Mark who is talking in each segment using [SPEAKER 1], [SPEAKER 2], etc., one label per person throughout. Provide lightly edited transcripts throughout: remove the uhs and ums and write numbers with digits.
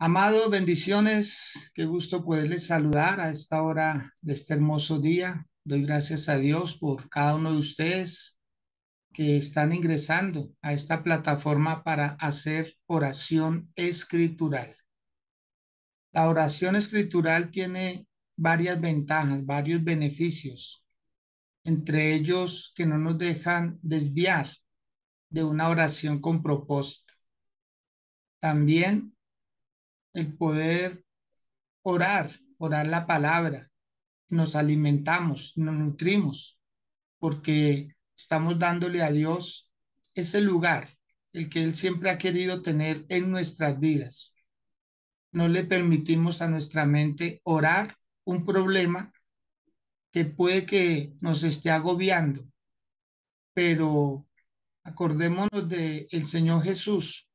[SPEAKER 1] Amados, bendiciones, qué gusto poderles saludar a esta hora de este hermoso día. Doy gracias a Dios por cada uno de ustedes que están ingresando a esta plataforma para hacer oración escritural. La oración escritural tiene varias ventajas, varios beneficios, entre ellos que no nos dejan desviar de una oración con propósito. También el poder orar la palabra, nos alimentamos, nos nutrimos, porque estamos dándole a Dios ese lugar, el que Él siempre ha querido tener en nuestras vidas. No le permitimos a nuestra mente orar un problema que puede que nos esté agobiando, pero acordémonos de el Señor Jesús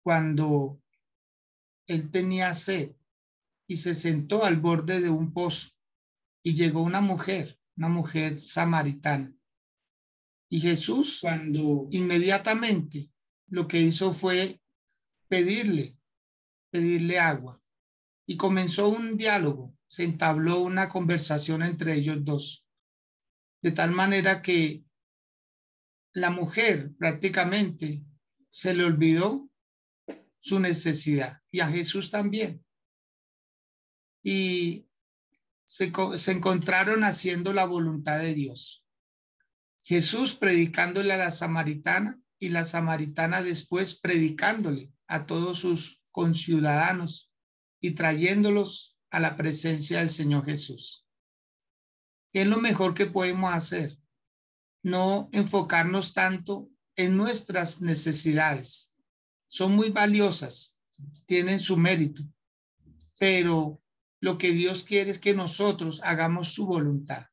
[SPEAKER 1] cuando Él tenía sed y se sentó al borde de un pozo y llegó una mujer samaritana. Y Jesús, cuando inmediatamente lo que hizo fue pedirle, pedirle agua. Y comenzó un diálogo, se entabló una conversación entre ellos dos. De tal manera que la mujer prácticamente se le olvidó su necesidad y a Jesús también. Y se encontraron haciendo la voluntad de Dios. Jesús predicándole a la samaritana y la samaritana después predicándole a todos sus conciudadanos y trayéndolos a la presencia del Señor Jesús. Es lo mejor que podemos hacer, no enfocarnos tanto en nuestras necesidades. Son muy valiosas, tienen su mérito, pero lo que Dios quiere es que nosotros hagamos su voluntad,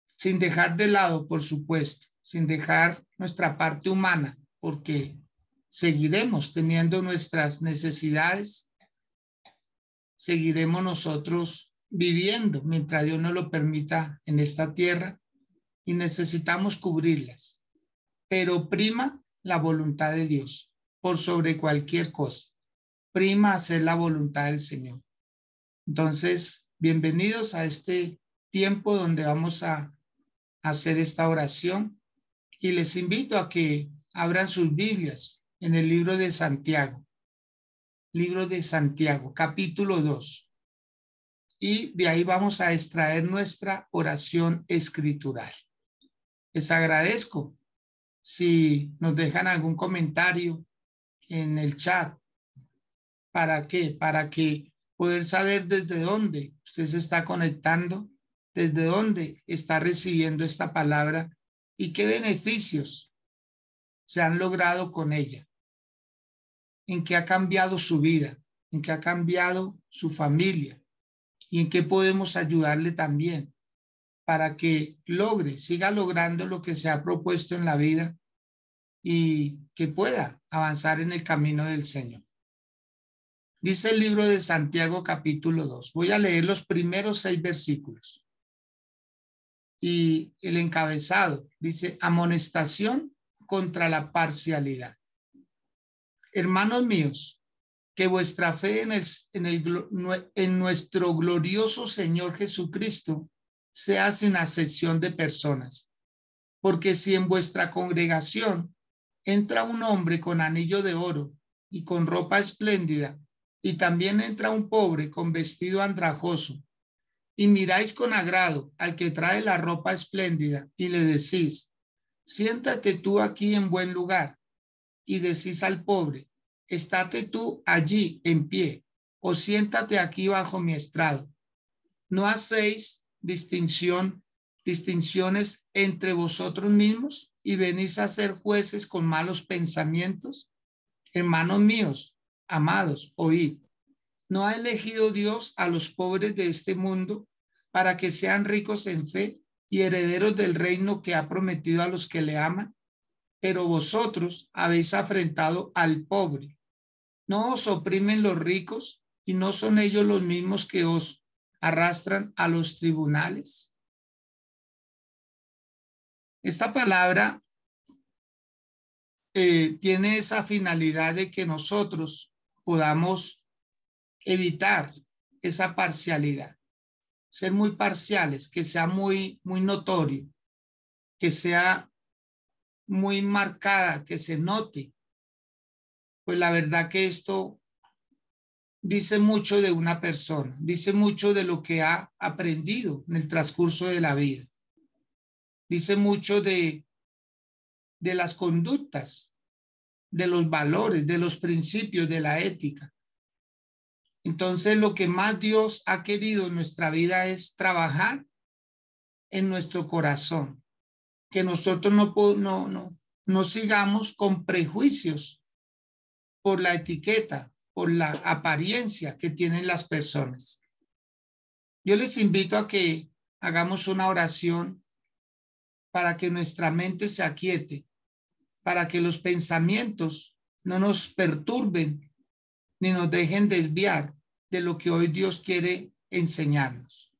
[SPEAKER 1] sin dejar de lado, por supuesto, sin dejar nuestra parte humana, porque seguiremos teniendo nuestras necesidades, seguiremos nosotros viviendo mientras Dios nos lo permita en esta tierra y necesitamos cubrirlas. Pero prima la voluntad de Dios por sobre cualquier cosa. Prima hacer la voluntad del Señor. Entonces, bienvenidos a este tiempo donde vamos a hacer esta oración y les invito a que abran sus Biblias en el libro de Santiago, capítulo 2. Y de ahí vamos a extraer nuestra oración escritural. Les agradezco si nos dejan algún comentario en el chat. ¿Para qué? Para que poder saber desde dónde usted se está conectando, desde dónde está recibiendo esta palabra y qué beneficios se han logrado con ella, en qué ha cambiado su vida, en qué ha cambiado su familia y en qué podemos ayudarle también para que siga logrando lo que se ha propuesto en la vida y que pueda avanzar en el camino del Señor. Dice el libro de Santiago capítulo 2. Voy a leer los primeros 6 versículos. Y el encabezado dice, amonestación contra la hermanos míos, que vuestra fe en nuestro glorioso Señor Jesucristo sea sin acepción de personas. Porque si en vuestra congregación entra un hombre con anillo de oro y con ropa espléndida, y también entra un pobre con vestido andrajoso, y miráis con agrado al que trae la ropa espléndida, y le decís, siéntate tú aquí en buen lugar, y decís al pobre, estate tú allí en pie, o siéntate aquí bajo mi estrado. ¿No hacéis distinciones entre vosotros mismos y venís a ser jueces con malos pensamientos? Hermanos míos, amados, oíd. ¿No ha elegido Dios a los pobres de este mundo para que sean ricos en fe y herederos del reino que ha prometido a los que le aman? Pero vosotros habéis afrentado al pobre. ¿No os oprimen los ricos y no son ellos los mismos que os arrastran a los tribunales? Esta palabra tiene esa finalidad de que nosotros podamos evitar esa parcialidad, ser muy parciales, que sea muy notorio, que sea muy marcada, que se note. Pues la verdad que esto dice mucho de una persona, dice mucho de lo que ha aprendido en el transcurso de la vida, dice mucho de las conductas, de los valores, de los principios, de la ética. Entonces, lo que más Dios ha querido en nuestra vida es trabajar en nuestro corazón, que nosotros no sigamos con prejuicios por la etiqueta, por la apariencia que tienen las personas. Yo les invito a que hagamos una oración para que nuestra mente se aquiete, para que los pensamientos no nos perturben ni nos dejen desviar de lo que hoy Dios quiere enseñarnos.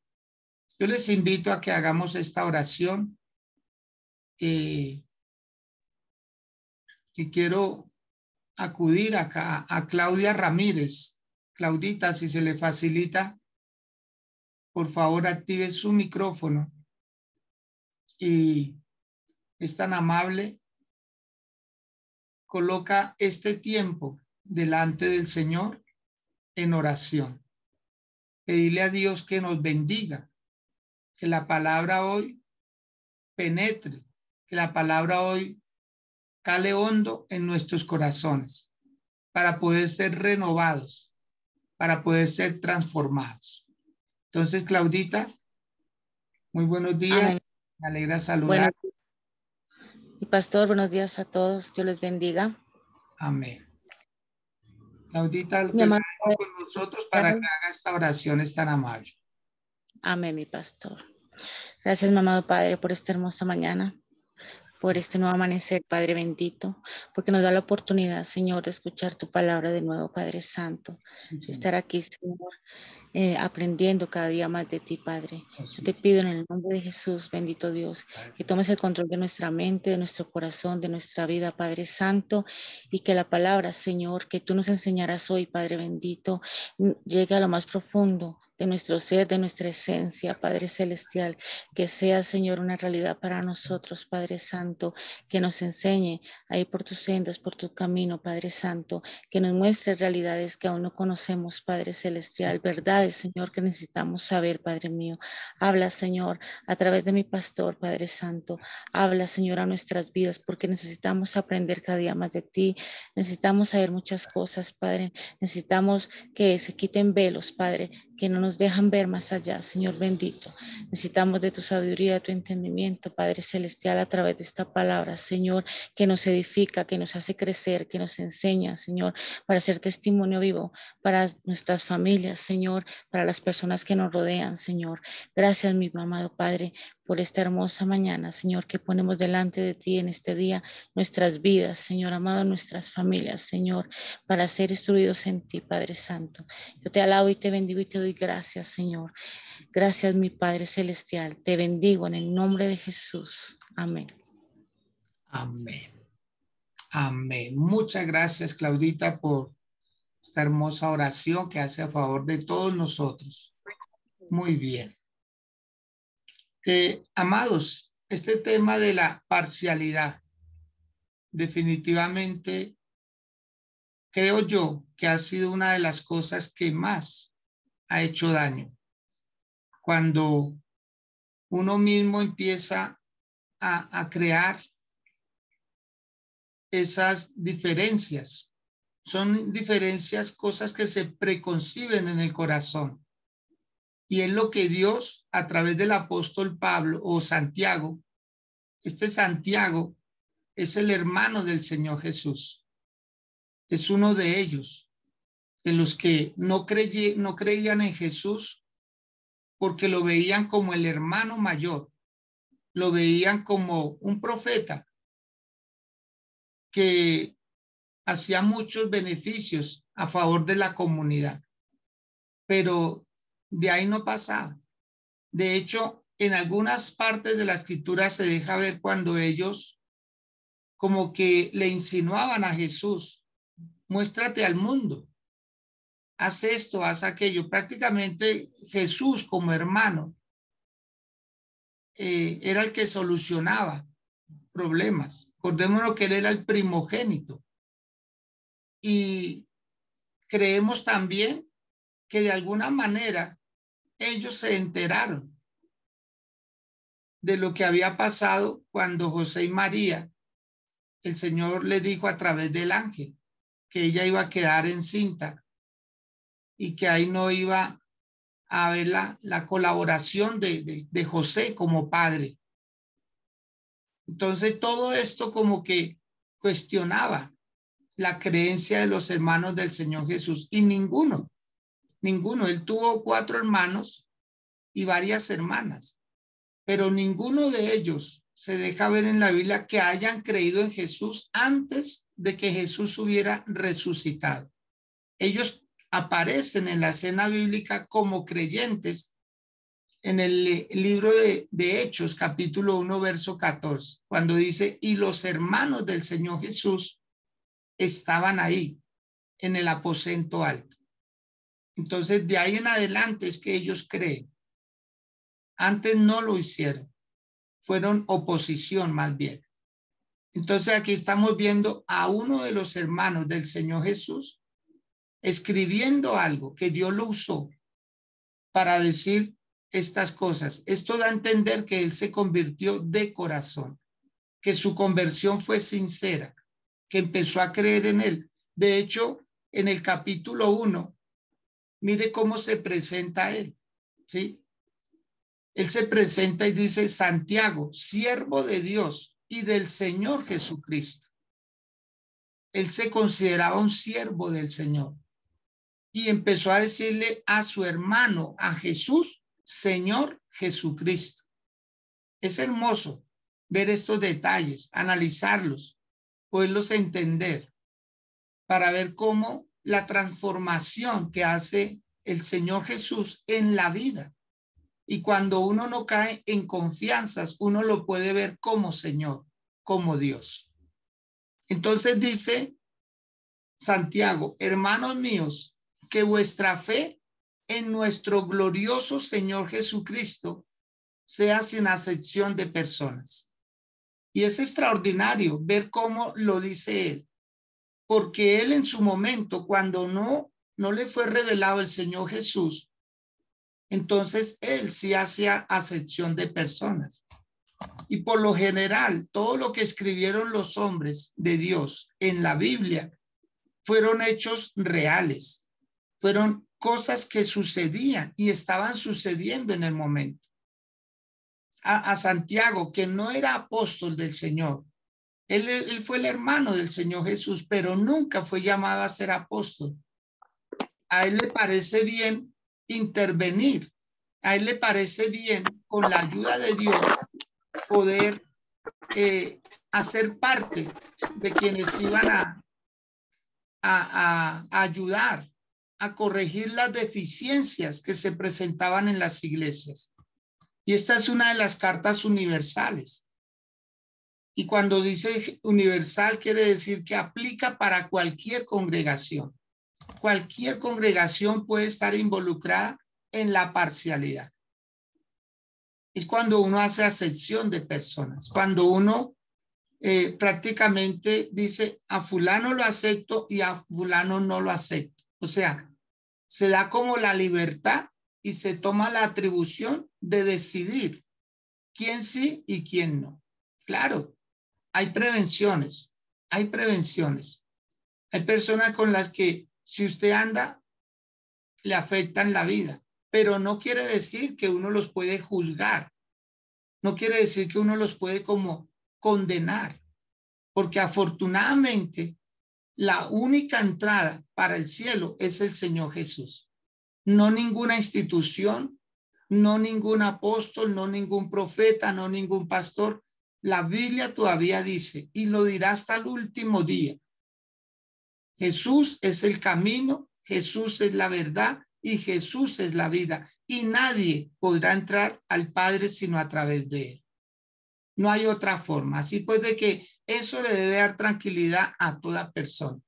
[SPEAKER 1] Yo les invito a que hagamos esta oración y quiero acudir acá a Claudia Ramírez. Claudita, si se le facilita, por favor active su micrófono y es tan amable, coloca este tiempo delante del Señor en oración. Pedirle a Dios que nos bendiga, que la palabra hoy penetre, que la palabra hoy cale hondo en nuestros corazones para poder ser renovados, para poder ser transformados. Entonces, Claudita, muy buenos
[SPEAKER 2] Amén.
[SPEAKER 1] días. Me alegra saludar.
[SPEAKER 2] Bueno, y pastor, buenos días a todos. Dios les bendiga.
[SPEAKER 1] Amén. Claudita,
[SPEAKER 2] Mi
[SPEAKER 1] pues la
[SPEAKER 2] amado
[SPEAKER 1] dejo
[SPEAKER 2] Padre
[SPEAKER 1] con nosotros para que
[SPEAKER 2] celestial.
[SPEAKER 1] haga esta oración, es tan amable.
[SPEAKER 2] Amén, mi pastor. Gracias, mi amado Padre, por esta hermosa mañana, por este nuevo amanecer, Padre bendito, porque nos da la oportunidad, Señor, de escuchar tu palabra de nuevo, Padre Santo,
[SPEAKER 1] Sí,
[SPEAKER 2] de
[SPEAKER 1] Señor.
[SPEAKER 2] estar aquí, Señor, aprendiendo cada día más de ti, Padre. Yo
[SPEAKER 1] Así
[SPEAKER 2] te
[SPEAKER 1] es.
[SPEAKER 2] pido en el nombre de Jesús, bendito Dios,
[SPEAKER 1] Padre,
[SPEAKER 2] que tomes el control de nuestra mente, de nuestro corazón, de nuestra vida, Padre Santo, y que la palabra, Señor, que tú nos enseñarás hoy, Padre bendito, llegue a lo más profundo de nuestro ser, de nuestra esencia, Padre Celestial, que sea, Señor, una realidad para nosotros, Padre Santo, que nos enseñe a ir por tus sendas, por tu camino, Padre Santo, que nos muestre realidades que aún no conocemos, Padre Celestial, verdades, Señor, que necesitamos saber, Padre mío. Habla, Señor, a través de mi pastor, Padre Santo. Habla, Señor, a nuestras vidas, porque necesitamos aprender cada día más de ti. Necesitamos saber muchas cosas, Padre. Necesitamos que se quiten velos, Padre, que no nos dejan ver más allá, Señor bendito. Necesitamos de tu sabiduría, de tu entendimiento, Padre Celestial, a través de esta palabra, Señor, que nos edifica, que nos hace crecer, que nos enseña, Señor, para ser testimonio vivo para nuestras familias, Señor, para las personas que nos rodean, Señor. Gracias, mi amado Padre, por esta hermosa mañana, Señor, que ponemos delante de ti en este día nuestras vidas, Señor amado, nuestras familias, Señor, para ser instruidos en ti, Padre Santo. Yo te alabo y te bendigo y te doy gracias, Señor. Gracias, mi Padre Celestial. Te bendigo en el nombre de Jesús. Amén.
[SPEAKER 1] Amén. Amén. Muchas gracias, Claudita, por esta hermosa oración que hace a favor de todos nosotros. Muy bien. Amados, este tema de la parcialidad, definitivamente creo yo que ha sido una de las cosas que más ha hecho daño. Cuando uno mismo empieza a crear esas diferencias. Son diferencias, cosas que se preconciben en el corazón. Y es lo que Dios, a través del apóstol Pablo o Santiago, este Santiago es el hermano del Señor Jesús. Es uno de ellos, de los que no creían en Jesús porque lo veían como el hermano mayor, lo veían como un profeta que hacía muchos beneficios a favor de la comunidad, pero de ahí no pasaba. De hecho, en algunas partes de la escritura se deja ver cuando ellos como que le insinuaban a Jesús, muéstrate al mundo, haz esto, haz aquello. Prácticamente Jesús como hermano era el que solucionaba problemas. Recordémonos que él era el primogénito. Y creemos también que de alguna manera ellos se enteraron de lo que había pasado cuando José y María, el Señor les dijo a través del ángel que ella iba a quedar encinta y que ahí no iba a haber la colaboración de José como padre. Entonces todo esto como que cuestionaba la creencia de los hermanos del Señor Jesús y ninguno, él tuvo 4 hermanos y varias hermanas, pero ninguno de ellos se deja ver en la Biblia que hayan creído en Jesús antes de que Jesús hubiera resucitado. Ellos aparecen en la escena bíblica como creyentes en el libro de Hechos, capítulo 1, verso 14, cuando dice, y los hermanos del Señor Jesús estaban ahí en el aposento alto. Entonces, de ahí en adelante es que ellos creen. Antes no lo hicieron. Fueron oposición más bien. Entonces, aquí estamos viendo a uno de los hermanos del Señor Jesús escribiendo algo que Dios lo usó para decir estas cosas. Esto da a entender que él se convirtió de corazón, que su conversión fue sincera, que empezó a creer en él. De hecho, en el capítulo 1, mire cómo se presenta él, ¿sí? Él se presenta y dice, Santiago, siervo de Dios y del Señor Jesucristo. Él se consideraba un siervo del Señor y empezó a decirle a su hermano, a Jesús, Señor Jesucristo. Es hermoso ver estos detalles, analizarlos, poderlos entender, para ver cómo la transformación que hace el Señor Jesús en la vida. Y cuando uno no cae en confianzas, uno lo puede ver como Señor, como Dios. Entonces dice Santiago, hermanos míos, que vuestra fe en nuestro glorioso Señor Jesucristo sea sin acepción de personas. Y es extraordinario ver cómo lo dice él, porque él en su momento, cuando no le fue revelado el Señor Jesús, entonces él sí hacía acepción de personas. Y por lo general, todo lo que escribieron los hombres de Dios en la Biblia fueron hechos reales, fueron cosas que sucedían y estaban sucediendo en el momento. A Santiago, que no era apóstol del Señor, él fue el hermano del Señor Jesús, pero nunca fue llamado a ser apóstol. A él le parece bien intervenir, a él le parece bien, con la ayuda de Dios, poder hacer parte de quienes iban a ayudar a corregir las deficiencias que se presentaban en las iglesias. Y esta es una de las cartas universales. Y cuando dice universal, quiere decir que aplica para cualquier congregación. Cualquier congregación puede estar involucrada en la parcialidad. Es cuando uno hace acepción de personas, cuando uno prácticamente dice a fulano lo acepto y a fulano no lo acepto. O sea, se da como la libertad y se toma la atribución de decidir quién sí y quién no. Claro, hay prevenciones, hay prevenciones. Hay personas con las que si usted anda, le afectan la vida, pero no quiere decir que uno los puede juzgar, no quiere decir que uno los puede como condenar, porque afortunadamente la única entrada para el cielo es el Señor Jesús. No ninguna institución, no ningún apóstol, no ningún profeta, no ningún pastor. La Biblia todavía dice, y lo dirá hasta el último día, Jesús es el camino, Jesús es la verdad y Jesús es la vida. Y nadie podrá entrar al Padre sino a través de él. No hay otra forma. Así pues de que eso le debe dar tranquilidad a toda persona.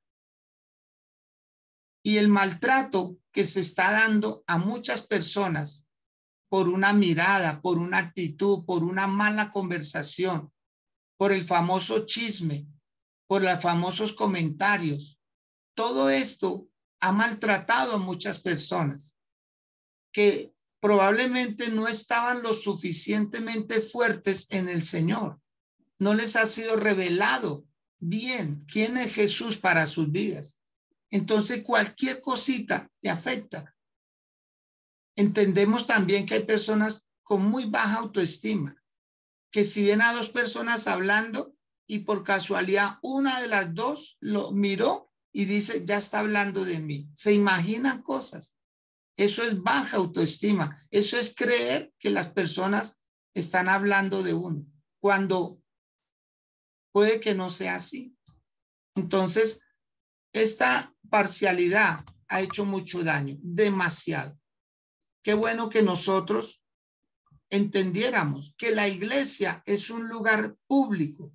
[SPEAKER 1] Y el maltrato que se está dando a muchas personas por una mirada, por una actitud, por una mala conversación, por el famoso chisme, por los famosos comentarios. Todo esto ha maltratado a muchas personas que probablemente no estaban lo suficientemente fuertes en el Señor. No les ha sido revelado bien quién es Jesús para sus vidas. Entonces cualquier cosita te afecta. Entendemos también que hay personas con muy baja autoestima, que si ven a dos personas hablando y por casualidad una de las dos lo miró y dice, ya está hablando de mí. Se imaginan cosas. Eso es baja autoestima. Eso es creer que las personas están hablando de uno, cuando puede que no sea así. Entonces, esta parcialidad ha hecho mucho daño, demasiado. Qué bueno que nosotros entendiéramos que la iglesia es un lugar público.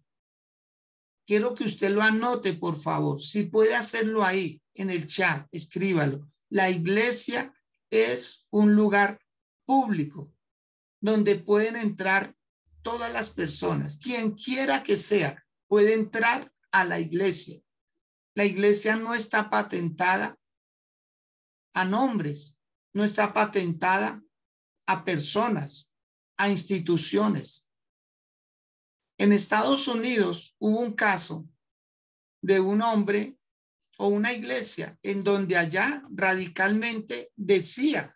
[SPEAKER 1] Quiero que usted lo anote, por favor. Si puede hacerlo ahí en el chat, escríbalo. La iglesia es un lugar público donde pueden entrar todas las personas. Quien quiera que sea, puede entrar a la iglesia. La iglesia no está patentada a nombres, no está patentada a personas, a instituciones. En Estados Unidos hubo un caso de un hombre o una iglesia en donde allá radicalmente decía,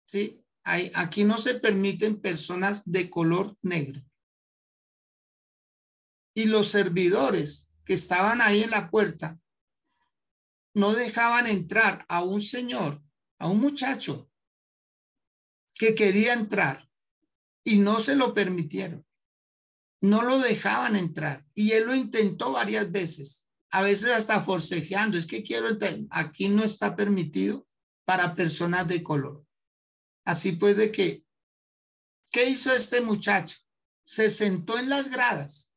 [SPEAKER 1] ¿sí? Aquí no se permiten personas de color negro. Y los servidores que estaban ahí en la puerta no dejaban entrar a un señor, a un muchacho que quería entrar y no se lo permitieron. No lo dejaban entrar y él lo intentó varias veces, a veces hasta forcejeando. Es que quiero entrar. Aquí no está permitido para personas de color. Así pues de que, ¿qué hizo este muchacho? Se sentó en las gradas,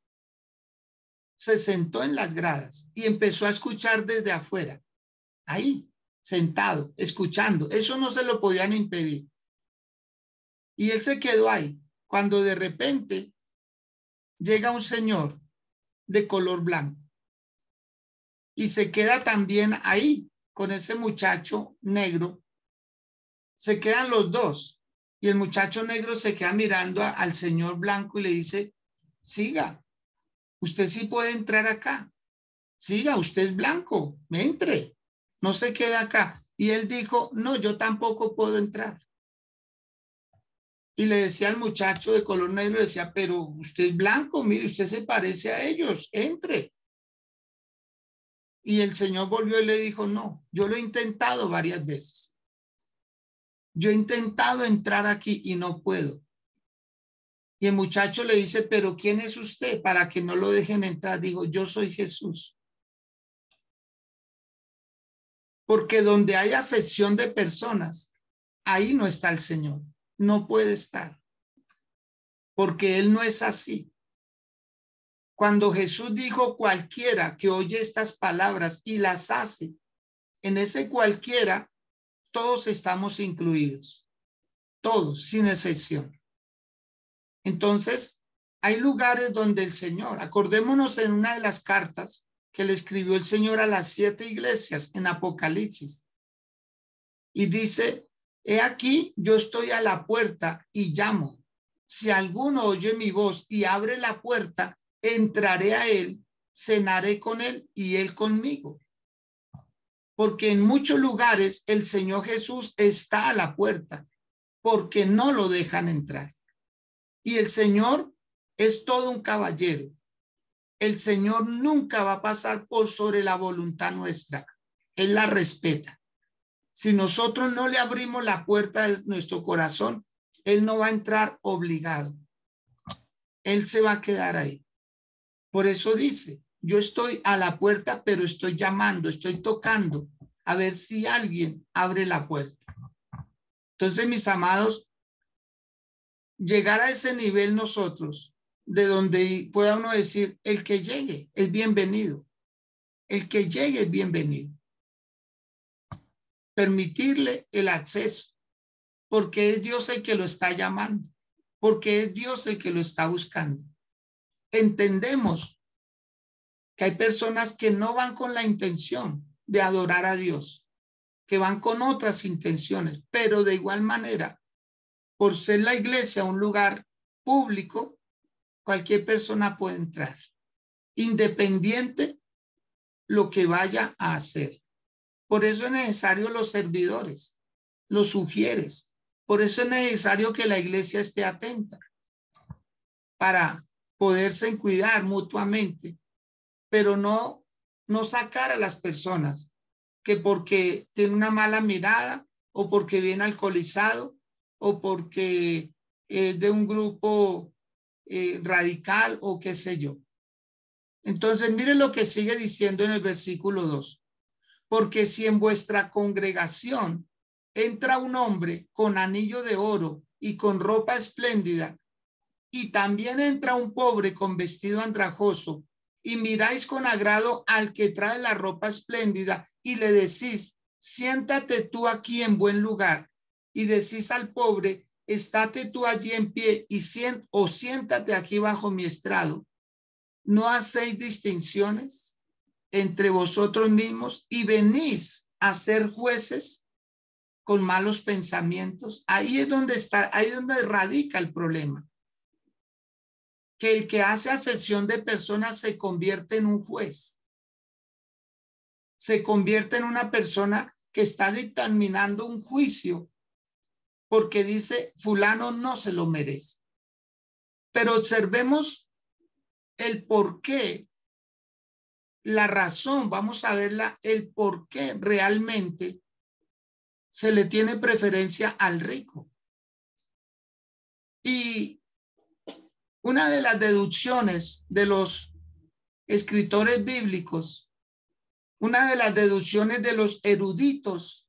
[SPEAKER 1] se sentó en las gradas y empezó a escuchar desde afuera, ahí, sentado, escuchando. Eso no se lo podían impedir. Y él se quedó ahí, cuando de repente llega un señor de color blanco y se queda también ahí con ese muchacho negro. Se quedan los dos y el muchacho negro se queda mirando al señor blanco y le dice, siga, usted sí puede entrar acá. Siga, usted es blanco, entre, no se queda acá. Y él dijo, no, yo tampoco puedo entrar. Y le decía al muchacho de color negro, decía, pero usted es blanco, mire, usted se parece a ellos, entre. Y el señor volvió y le dijo, no, yo lo he intentado varias veces. Yo he intentado entrar aquí y no puedo. Y el muchacho le dice, pero ¿quién es usted para que no lo dejen entrar? Dijo, yo soy Jesús. Porque donde haya sección de personas, ahí no está el Señor. No puede estar. Porque Él no es así. Cuando Jesús dijo cualquiera que oye estas palabras y las hace, en ese cualquiera, todos estamos incluidos. Todos, sin excepción. Entonces, hay lugares donde el Señor, acordémonos en una de las cartas que le escribió el Señor a las 7 iglesias en Apocalipsis. Y dice, he aquí, yo estoy a la puerta y llamo. Si alguno oye mi voz y abre la puerta, entraré a él, cenaré con él y él conmigo. Porque en muchos lugares el Señor Jesús está a la puerta, porque no lo dejan entrar. Y el Señor es todo un caballero. El Señor nunca va a pasar por sobre la voluntad nuestra. Él la respeta. Si nosotros no le abrimos la puerta de nuestro corazón, Él no va a entrar obligado. Él se va a quedar ahí. Por eso dice, yo estoy a la puerta, pero estoy llamando, estoy tocando, a ver si alguien abre la puerta. Entonces, mis amados, llegar a ese nivel nosotros, de donde pueda uno decir, el que llegue es bienvenido. El que llegue es bienvenido. permitirle el acceso, porque es Dios el que lo está llamando, porque es Dios el que lo está buscando. Entendemos que hay personas que no van con la intención de adorar a Dios, que van con otras intenciones, pero de igual manera, por ser la iglesia un lugar público, cualquier persona puede entrar, independiente lo que vaya a hacer. Por eso es necesario los servidores, los sugieres. Por eso es necesario que la iglesia esté atenta para poderse cuidar mutuamente, pero no sacar a las personas que porque tiene una mala mirada o porque viene alcoholizado o porque es de un grupo radical o qué sé yo. Entonces, miren lo que sigue diciendo en el versículo 2. Porque si en vuestra congregación entra un hombre con anillo de oro y con ropa espléndida, y también entra un pobre con vestido andrajoso, y miráis con agrado al que trae la ropa espléndida, y le decís, siéntate tú aquí en buen lugar, y decís al pobre, estate tú allí en pie, y siéntate aquí bajo mi estrado, ¿no hacéis distinciones entre vosotros mismos y venís a ser jueces con malos pensamientos? Ahí es donde radica el problema. Que el que hace acepción de personas se convierte en un juez. Se convierte en una persona que está dictaminando un juicio porque dice, fulano no se lo merece. Pero observemos el por qué, la razón, vamos a verla, el por qué realmente se le tiene preferencia al rico. Y una de las deducciones de los escritores bíblicos, una de las deducciones de los eruditos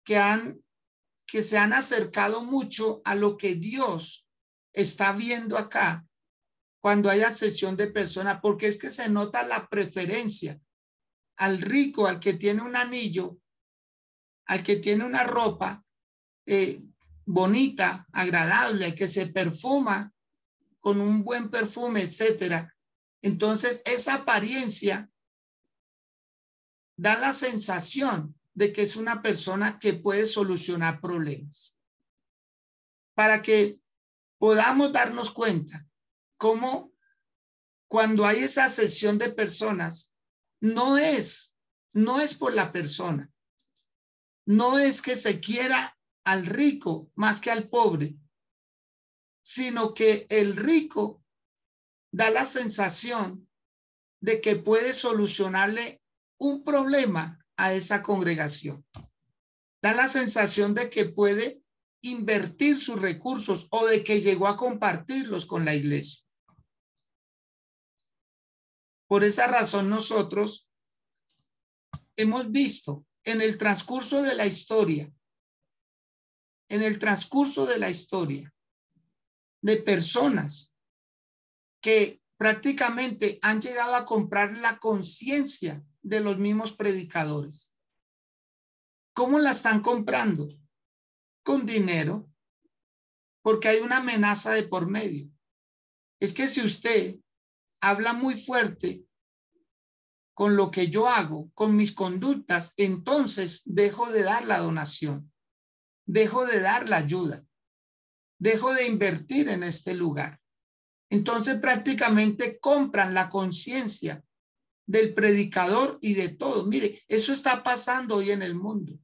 [SPEAKER 1] que se han acercado mucho a lo que Dios está viendo acá cuando hay acepción de personas, porque es que se nota la preferencia al rico, al que tiene un anillo, al que tiene una ropa bonita, agradable, al que se perfuma con un buen perfume, etcétera. Entonces, esa apariencia da la sensación de que es una persona que puede solucionar problemas. Para que podamos darnos cuenta cómo cuando hay esa sesión de personas, no es por la persona, no es que se quiera al rico más que al pobre, sino que el rico da la sensación de que puede solucionarle un problema a esa congregación. Da la sensación de que puede invertir sus recursos o de que llegó a compartirlos con la iglesia. Por esa razón nosotros hemos visto en el transcurso de la historia, de personas que prácticamente han llegado a comprar la conciencia de los mismos predicadores. ¿Cómo la están comprando? Con dinero, porque hay una amenaza de por medio. Es que si usted habla muy fuerte con lo que yo hago, con mis conductas, entonces dejo de dar la donación, dejo de dar la ayuda, dejo de invertir en este lugar. Entonces prácticamente compran la conciencia del predicador y de todo. Mire, eso está pasando hoy en el mundo.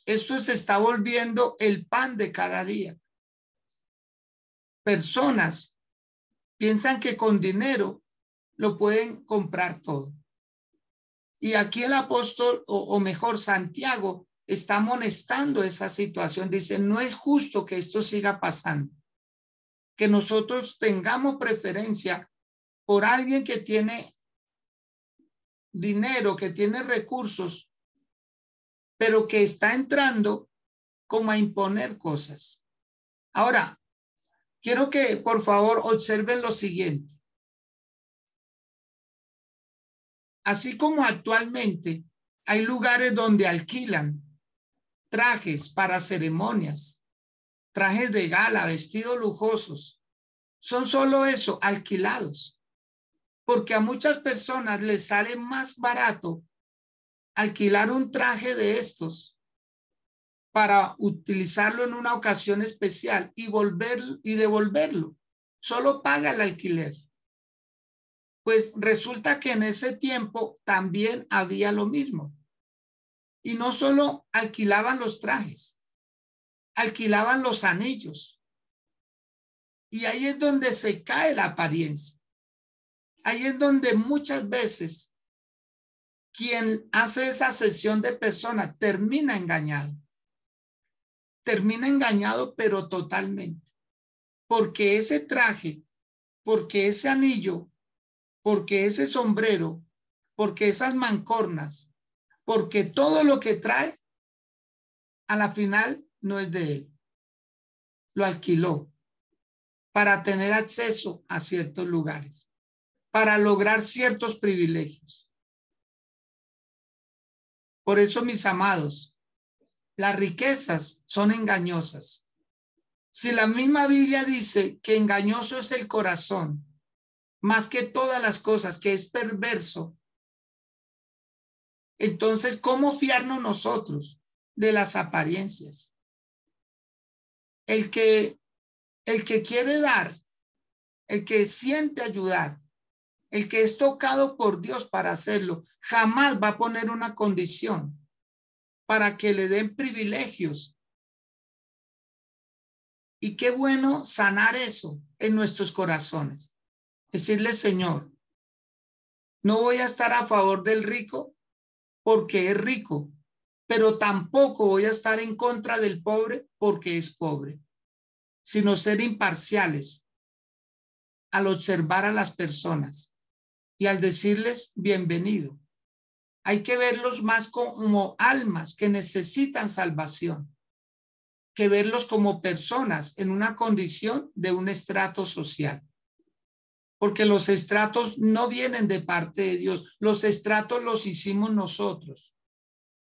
[SPEAKER 1] Esto se está volviendo el pan de cada día. Personas piensan que con dinero lo pueden comprar todo. Y aquí el apóstol, o mejor Santiago, está amonestando esa situación. Dice, no es justo que esto siga pasando. Que nosotros tengamos preferencia por alguien que tiene dinero, que tiene recursos, pero que está entrando como a imponer cosas. Ahora, quiero que por favor observen lo siguiente. Así como actualmente Hay lugares donde alquilan trajes para ceremonias, trajes de gala, vestidos lujosos. Son solo eso, alquilados. Porque a muchas personas les sale más barato alquilar un traje de estos para utilizarlo en una ocasión especial y devolverlo. Solo paga el alquiler. Pues resulta que en ese tiempo también había lo mismo. Y no solo alquilaban los trajes, alquilaban los anillos. Y ahí es donde se cae la apariencia. Ahí es donde muchas veces quien hace esa sesión de persona termina engañado. Termina engañado, pero totalmente. Porque ese traje, porque ese anillo, porque ese sombrero, porque esas mancornas, porque todo lo que trae, a la final no es de él. Lo alquiló para tener acceso a ciertos lugares, para lograr ciertos privilegios. Por eso, mis amados, las riquezas son engañosas. Si la misma Biblia dice que engañoso es el corazón, más que todas las cosas, que es perverso, entonces, ¿cómo fiarnos nosotros de las apariencias? El que quiere dar, el que siente ayudar, el que es tocado por Dios para hacerlo, jamás va a poner una condición para que le den privilegios. Y qué bueno sanar eso en nuestros corazones. Decirle, Señor, no voy a estar a favor del rico porque es rico, pero tampoco voy a estar en contra del pobre porque es pobre, sino ser imparciales al observar a las personas y al decirles bienvenido. Hay que verlos más como almas que necesitan salvación, que verlos como personas en una condición de un estrato social. Porque los estratos no vienen de parte de Dios, los estratos los hicimos nosotros,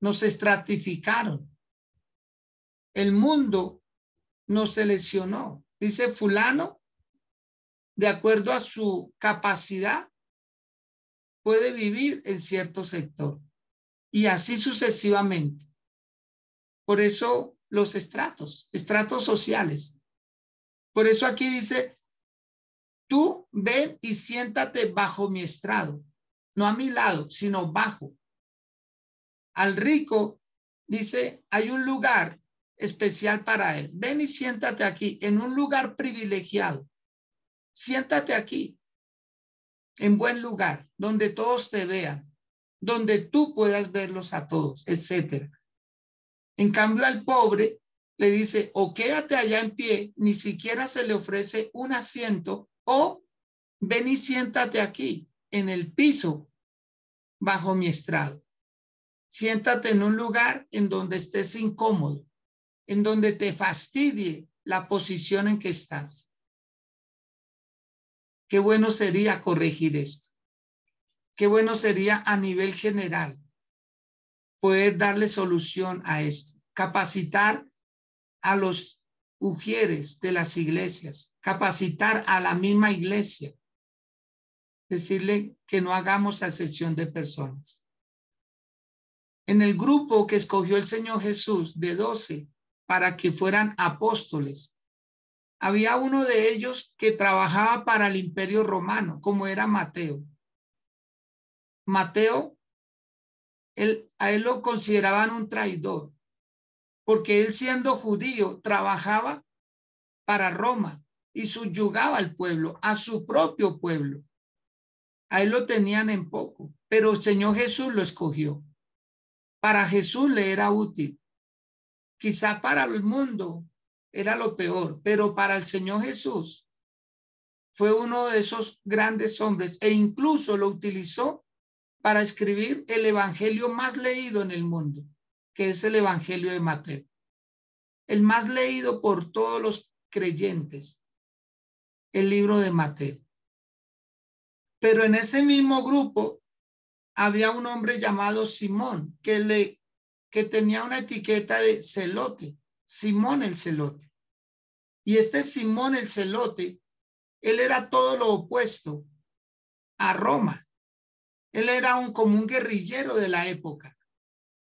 [SPEAKER 1] nos estratificaron. El mundo nos seleccionó. Dice fulano, de acuerdo a su capacidad, puede vivir en cierto sector. Y así sucesivamente. Por eso los estratos sociales. Por eso aquí dice, tú ven y siéntate bajo mi estrado, no a mi lado, sino bajo. Al rico dice, hay un lugar especial para él. Ven y siéntate aquí, en un lugar privilegiado. Siéntate aquí, en buen lugar, donde todos te vean, donde tú puedas verlos a todos, etcétera. En cambio, al pobre le dice, o quédate allá en pie, ni siquiera se le ofrece un asiento, o ven y siéntate aquí, en el piso, bajo mi estrado. Siéntate en un lugar en donde estés incómodo, en donde te fastidie la posición en que estás. Qué bueno sería corregir esto. Qué bueno sería a nivel general poder darle solución a esto. Capacitar a los ujieres de las iglesias, capacitar a la misma iglesia, decirle que no hagamos acepción de personas. En el grupo que escogió el Señor Jesús de 12 para que fueran apóstoles, había uno de ellos que trabajaba para el Imperio Romano, como era Mateo. Mateo, a él lo consideraban un traidor, porque él siendo judío trabajaba para Roma y subyugaba al pueblo, a su propio pueblo. A él lo tenían en poco, pero el Señor Jesús lo escogió. Para Jesús le era útil. Quizá para el mundo era lo peor, pero para el Señor Jesús fue uno de esos grandes hombres e incluso lo utilizó para escribir el evangelio más leído en el mundo, que es el evangelio de Mateo. El más leído por todos los creyentes, el libro de Mateo. Pero en ese mismo grupo había un hombre llamado Simón que tenía una etiqueta de celote, Simón el celote. Y este Simón el celote, él era todo lo opuesto a Roma. Él era como un guerrillero de la época,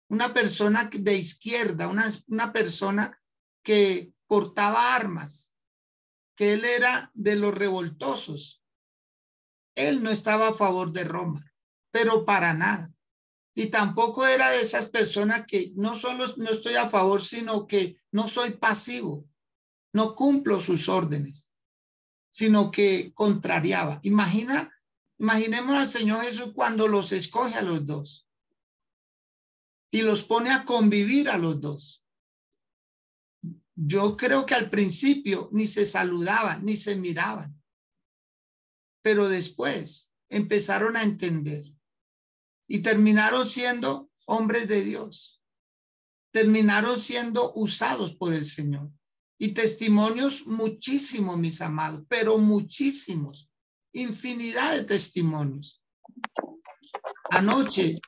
[SPEAKER 1] una persona de izquierda, una persona que portaba armas, que él era de los revoltosos. Él no estaba a favor de Roma, pero para nada. Y tampoco era de esas personas que no solo no estoy a favor, sino que no soy pasivo, no cumplo sus órdenes, sino que contrariaba. Imaginemos al Señor Jesús cuando los escoge a los dos y los pone a convivir a los dos. Yo creo que al principio ni se saludaban, ni se miraban, pero después empezaron a entender y terminaron siendo hombres de Dios. Terminaron siendo usados por el Señor. Y testimonios muchísimos, mis amados, pero muchísimos, infinidad de testimonios. Anoche,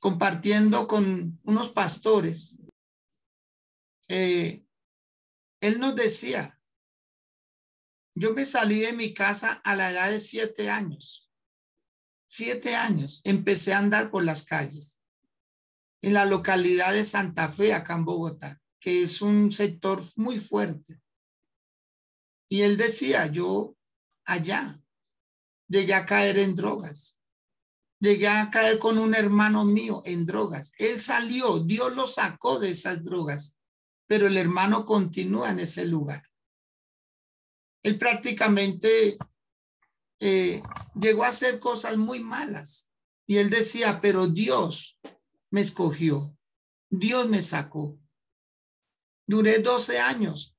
[SPEAKER 1] compartiendo con unos pastores, él nos decía, yo me salí de mi casa a la edad de 7 años. 7 años empecé a andar por las calles en la localidad de Santa Fe, acá en Bogotá, que es un sector muy fuerte. Y él decía, yo allá llegué a caer en drogas. Llegué a caer con un hermano mío en drogas. Él salió, Dios lo sacó de esas drogas, pero el hermano continúa en ese lugar. Él prácticamente llegó a hacer cosas muy malas. Y él decía, pero Dios me escogió. Dios me sacó. Duré 12 años.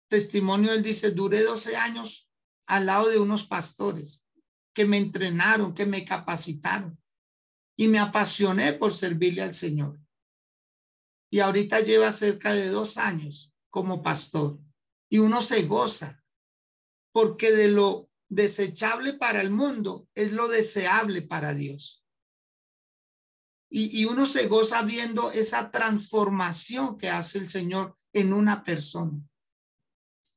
[SPEAKER 1] Testimonio, él dice, duré 12 años al lado de unos pastores que me entrenaron, que me capacitaron y me apasioné por servirle al Señor. Y ahorita lleva cerca de 2 años como pastor y uno se goza porque de lo desechable para el mundo es lo deseable para Dios. Y uno se goza viendo esa transformación que hace el Señor en una persona.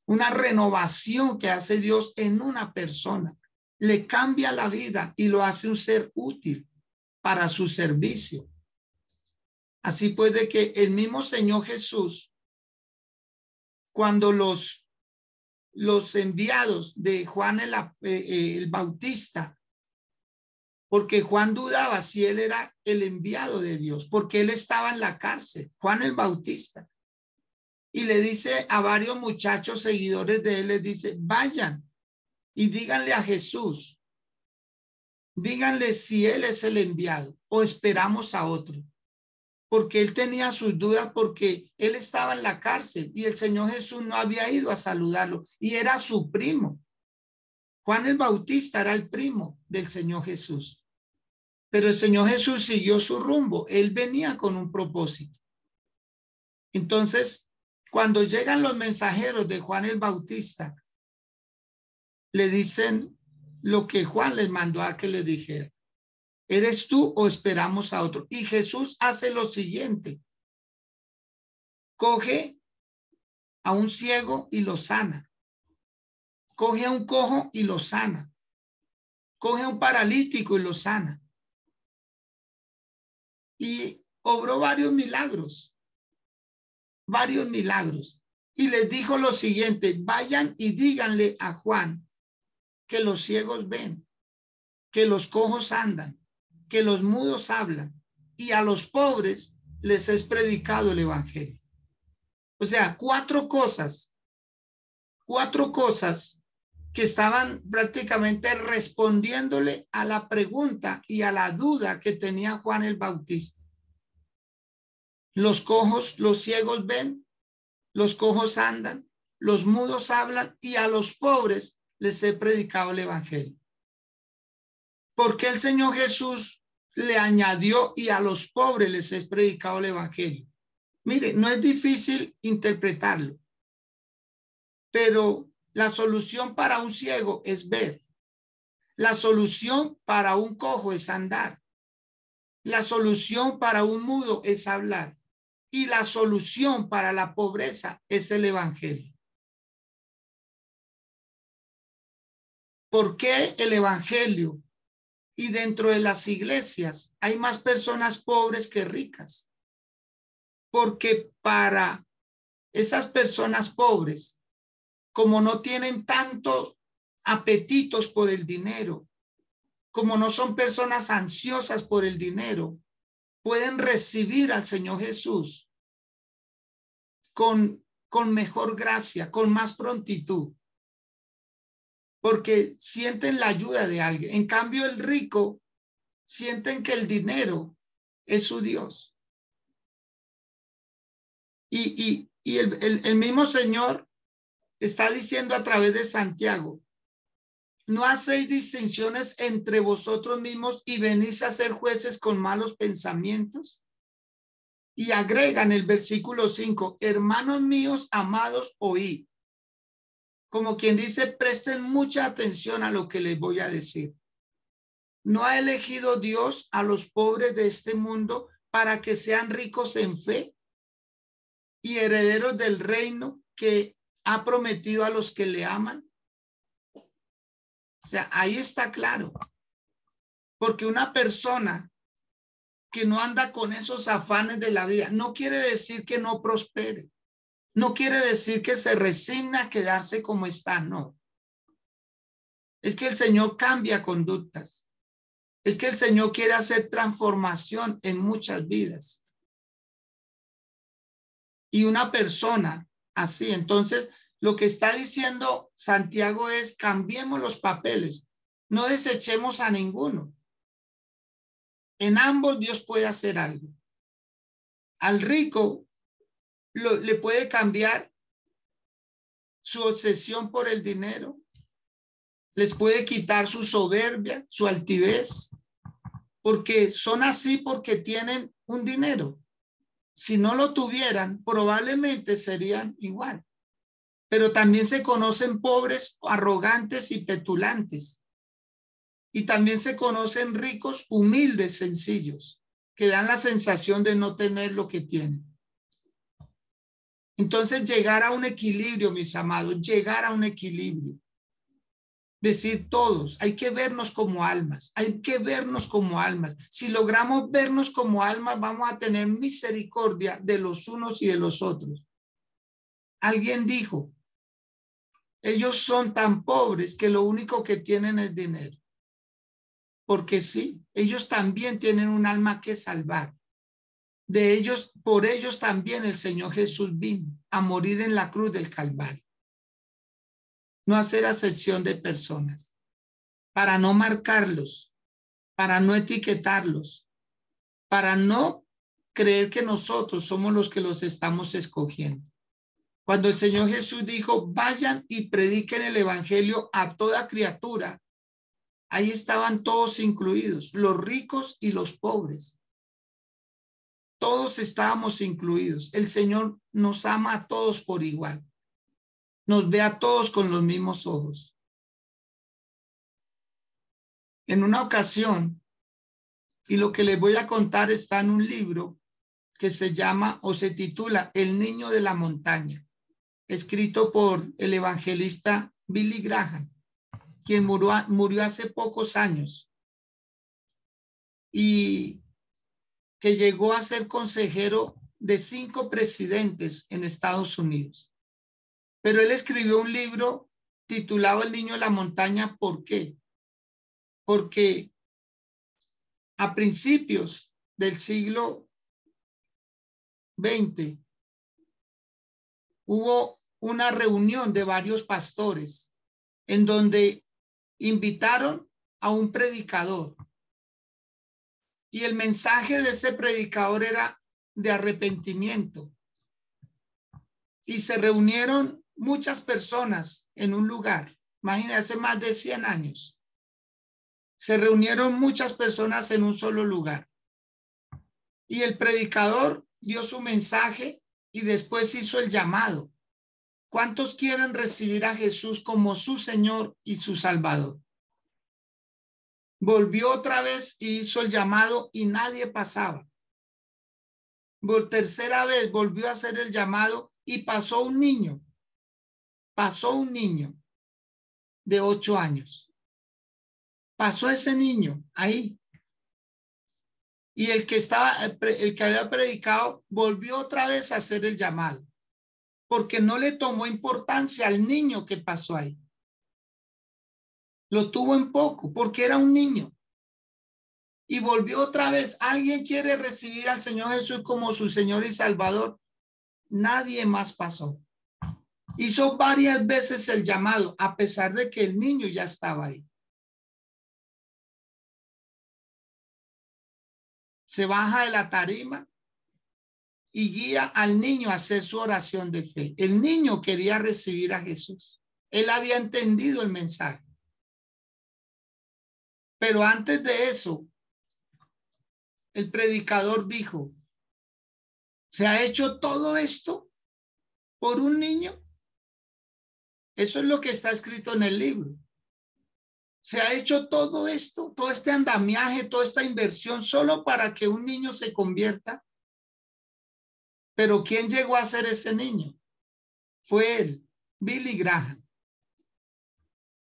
[SPEAKER 1] Una renovación que hace Dios en una persona. Le cambia la vida y lo hace un ser útil para su servicio. Así pues de que el mismo Señor Jesús, cuando los enviados de Juan el Bautista, porque Juan dudaba si él era el enviado de Dios, porque él estaba en la cárcel, Juan el Bautista. Y le dice a varios muchachos seguidores de él, les dice, vayan y díganle a Jesús, díganle si él es el enviado o esperamos a otro. Porque él tenía sus dudas porque él estaba en la cárcel y el Señor Jesús no había ido a saludarlo y era su primo. Juan el Bautista era el primo del Señor Jesús. Pero el Señor Jesús siguió su rumbo. Él venía con un propósito. Entonces, cuando llegan los mensajeros de Juan el Bautista, le dicen lo que Juan les mandó a que le dijera. ¿Eres tú o esperamos a otro? Y Jesús hace lo siguiente. Coge a un ciego y lo sana. Coge a un cojo y lo sana. Coge a un paralítico y lo sana. Y obró varios milagros. Varios milagros. Y les dijo lo siguiente, vayan y díganle a Juan que los ciegos ven, que los cojos andan, que los mudos hablan y a los pobres les es predicado el evangelio. O sea, cuatro cosas que estaban prácticamente respondiéndole a la pregunta y a la duda que tenía Juan el Bautista. Los cojos, los ciegos ven, los cojos andan, los mudos hablan y a los pobres les he predicado el evangelio. ¿Por qué el Señor Jesús le añadió y a los pobres les he predicado el evangelio? Mire, no es difícil interpretarlo, pero la solución para un ciego es ver. La solución para un cojo es andar. La solución para un mudo es hablar. Y la solución para la pobreza es el evangelio. ¿Por qué el evangelio? Y dentro de las iglesias hay más personas pobres que ricas. Porque para esas personas pobres, como no tienen tantos apetitos por el dinero, como no son personas ansiosas por el dinero, pueden recibir al Señor Jesús con mejor gracia, con más prontitud, porque sienten la ayuda de alguien. En cambio, el rico sienten que el dinero es su Dios. Y el mismo Señor está diciendo a través de Santiago: no hacéis distinciones entre vosotros mismos y venís a ser jueces con malos pensamientos. Y agregan el versículo 5, hermanos míos amados, oíd. Como quien dice, presten mucha atención a lo que les voy a decir. ¿No ha elegido Dios a los pobres de este mundo para que sean ricos en fe y herederos del reino que ha prometido a los que le aman? O sea, ahí está claro. Porque una persona que no anda con esos afanes de la vida no quiere decir que no prospere. No quiere decir que se resigna a quedarse como está, no. Es que el Señor cambia conductas. Es que el Señor quiere hacer transformación en muchas vidas. Y una persona así, entonces, lo que está diciendo Santiago es: cambiemos los papeles, no desechemos a ninguno. En ambos Dios puede hacer algo. Al rico le puede cambiar su obsesión por el dinero, les puede quitar su soberbia, su altivez, porque son así porque tienen un dinero. Si no lo tuvieran, probablemente serían igual. Pero también se conocen pobres, arrogantes y petulantes. Y también se conocen ricos, humildes, sencillos, que dan la sensación de no tener lo que tienen. Entonces, llegar a un equilibrio, mis amados, llegar a un equilibrio. Decir todos, hay que vernos como almas, hay que vernos como almas. Si logramos vernos como almas, vamos a tener misericordia de los unos y de los otros. Alguien dijo: ellos son tan pobres que lo único que tienen es dinero. Porque sí, ellos también tienen un alma que salvar. De ellos, por ellos también el Señor Jesús vino a morir en la cruz del Calvario. No hacer acepción de personas, para no marcarlos, para no etiquetarlos, para no creer que nosotros somos los que los estamos escogiendo. Cuando el Señor Jesús dijo: vayan y prediquen el evangelio a toda criatura, ahí estaban todos incluidos, los ricos y los pobres. Todos estábamos incluidos. El Señor nos ama a todos por igual. Nos ve a todos con los mismos ojos. En una ocasión, y lo que les voy a contar está en un libro que se llama o se titula El niño de la montaña, escrito por el evangelista Billy Graham, quien murió hace pocos años y que llegó a ser consejero de 5 presidentes en Estados Unidos. Pero él escribió un libro titulado El niño de la montaña. ¿Por qué? Porque a principios del siglo XX hubo una reunión de varios pastores en donde invitaron a un predicador. Y el mensaje de ese predicador era de arrepentimiento. Y se reunieron muchas personas en un lugar. Imagínense, hace más de 100 años. Se reunieron muchas personas en un solo lugar. Y el predicador dio su mensaje y después hizo el llamado. ¿Cuántos quieren recibir a Jesús como su Señor y su Salvador? Volvió otra vez y hizo el llamado y nadie pasaba. Por tercera vez volvió a hacer el llamado y pasó un niño. Pasó un niño de 8 años. Pasó ese niño ahí. Y el que había predicado volvió otra vez a hacer el llamado, porque no le tomó importancia al niño que pasó ahí. Lo tuvo en poco, porque era un niño. Y volvió otra vez. ¿Alguien quiere recibir al Señor Jesús como su Señor y Salvador? Nadie más pasó. Hizo varias veces el llamado, a pesar de que el niño ya estaba ahí. Se baja de la tarima y guía al niño a hacer su oración de fe. El niño quería recibir a Jesús. Él había entendido el mensaje. Pero antes de eso, el predicador dijo, ¿se ha hecho todo esto por un niño? Eso es lo que está escrito en el libro. Se ha hecho todo esto, todo este andamiaje, toda esta inversión solo para que un niño se convierta. Pero ¿quién llegó a ser ese niño? Fue él, Billy Graham,